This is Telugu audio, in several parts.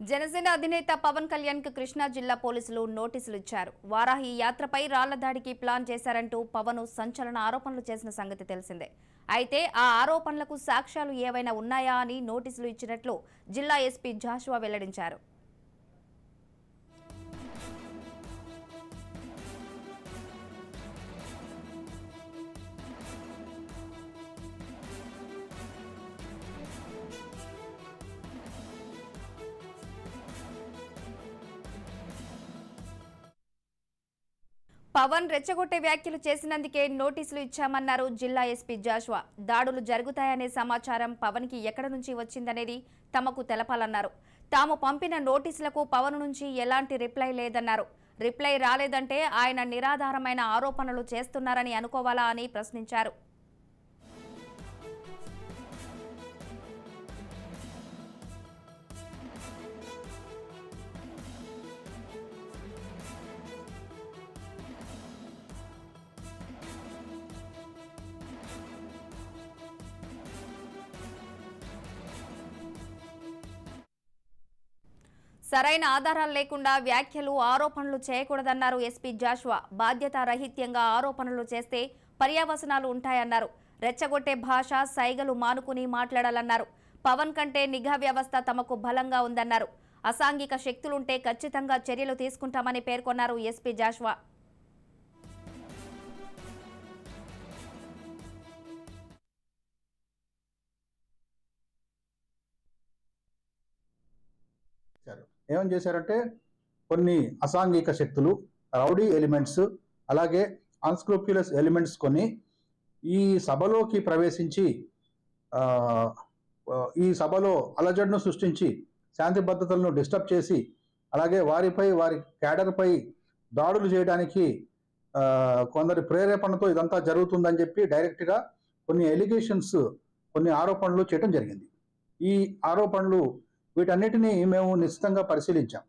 జనసేన అధినేత పవన్ కళ్యాణ్ కు కృష్ణా జిల్లా పోలీసులు నోటీసులు ఇచ్చారు. వారాహి యాత్రపై రాళ్ల దాడికి ప్లాన్ చేశారంటూ పవన్ సంచలన ఆరోపణలు చేసిన సంగతి తెలిసిందే. అయితే ఆ ఆరోపణలకు సాక్ష్యాలు ఏవైనా ఉన్నాయా అని నోటీసులు ఇచ్చినట్లు జిల్లా ఎస్పీ జాషువా వెల్లడించారు. పవన్ రెచ్చగొట్టే వ్యాఖ్యలు చేసినందుకే నోటీసులు ఇచ్చామన్నారు జిల్లా ఎస్పీ జాషువా. దాడులు జరుగుతాయనే సమాచారం పవన్ కి ఎక్కడ నుంచి వచ్చిందనేది తమకు తెలపాలన్నారు. తాము పంపిన నోటీసులకు పవన్ నుంచి ఎలాంటి రిప్లై లేదన్నారు. రిప్లై రాలేదంటే ఆయన నిరాధారమైన ఆరోపణలు చేస్తున్నారని అనుకోవాలా అని ప్రశ్నించారు. సరైన ఆధారాలు లేకుండా వ్యాఖ్యలు ఆరోపణలు చేయకూడదన్నారు ఎస్పీ జాషువా. బాధ్యతారహిత్యంగా ఆరోపణలు చేస్తే పర్యవసనాలు ఉంటాయన్నారు. రెచ్చగొట్టే భాష సైగలు మానుకుని మాట్లాడాలన్నారు. పవన్ కంటే నిఘా వ్యవస్థ తమకు బలంగా ఉందన్నారు. అసాంఘిక శక్తులుంటే ఖచ్చితంగా చర్యలు తీసుకుంటామని పేర్కొన్నారు ఎస్పీ జాషువా. ఏమని చేశారంటే కొన్ని అసాంఘిక శక్తులు, రౌడీ ఎలిమెంట్స్, అలాగే అన్స్క్రూప్యులస్ ఎలిమెంట్స్ కొన్ని ఈ సభలోకి ప్రవేశించి ఈ సభలో అలజడును సృష్టించి శాంతి భద్రతలను డిస్టర్బ్ చేసి అలాగే వారి క్యాడర్పై దాడులు చేయడానికి కొందరి ప్రేరేపణతో ఇదంతా జరుగుతుందని చెప్పి డైరెక్ట్గా కొన్ని ఎలిగేషన్స్, కొన్ని ఆరోపణలు చేయడం జరిగింది. ఈ ఆరోపణలు వీటన్నిటినీ మేము నిశ్చితంగా పరిశీలించాం.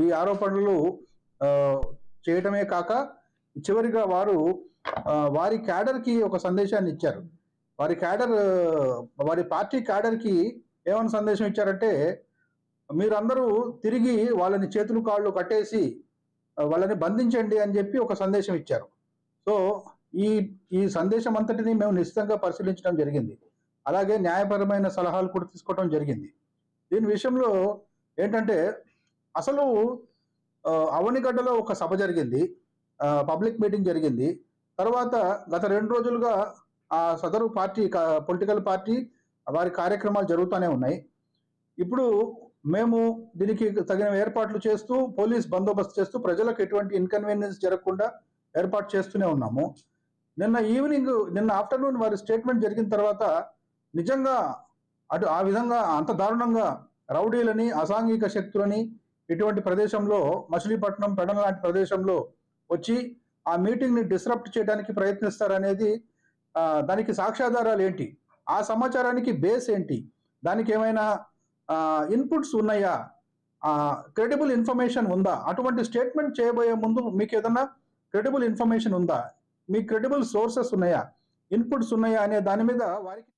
ఈ ఆరోపణలు చేయటమే కాక చివరిగా వారి క్యాడర్కి ఒక సందేశాన్ని ఇచ్చారు. వారి పార్టీ క్యాడర్కి ఏమైనా సందేశం ఇచ్చారంటే, మీరందరూ తిరిగి వాళ్ళని చేతులు కాళ్ళు కట్టేసి వాళ్ళని బంధించండి అని చెప్పి ఒక సందేశం ఇచ్చారు. సో ఈ సందేశం అంతటిని మేము నిశ్చితంగా పరిశీలించడం జరిగింది. అలాగే న్యాయపరమైన సలహాలు కూడా తీసుకోవడం జరిగింది. దీని విషయంలో ఏంటంటే, అసలు అవనిగడ్డలో ఒక సభ జరిగింది, పబ్లిక్ మీటింగ్ జరిగింది. తర్వాత గత 2 రోజులుగా ఆ సదరు పార్టీ, పొలిటికల్ పార్టీ వారి కార్యక్రమాలు జరుగుతూనే ఉన్నాయి. ఇప్పుడు మేము దీనికి తగిన ఏర్పాట్లు చేస్తూ, పోలీస్ బందోబస్తు చేస్తూ, ప్రజలకు ఎటువంటి ఇన్కన్వీనియన్స్ జరగకుండా ఏర్పాటు చేస్తూనే ఉన్నాము. నిన్న ఆఫ్టర్నూన్ వారి స్టేట్మెంట్ జరిగిన తర్వాత నిజంగా ఆ విధంగా అంత దారుణంగా రౌడీలని, అసాంఘిక శక్తులని ఇటువంటి ప్రదేశంలో, మచిలీపట్నం, పెడన లాంటి ప్రదేశంలో వచ్చి ఆ మీటింగ్ని డిస్రప్ట్ చేయడానికి ప్రయత్నిస్తారనేది, దానికి సాక్ష్యాధారాలు ఏంటి, ఆ సమాచారానికి బేస్ ఏంటి, దానికి ఏమైనా ఇన్పుట్స్ ఉన్నాయా, క్రెడిబుల్ ఇన్ఫర్మేషన్ ఉందా, అటువంటి స్టేట్మెంట్ చేయబోయే ముందు మీకు ఏదన్నా క్రెడిబుల్ ఇన్ఫర్మేషన్ ఉందా, మీ క్రెడిబుల్ సోర్సెస్ ఉన్నాయా, ఇన్పుట్స్ ఉన్నాయా అనే దాని మీద వారికి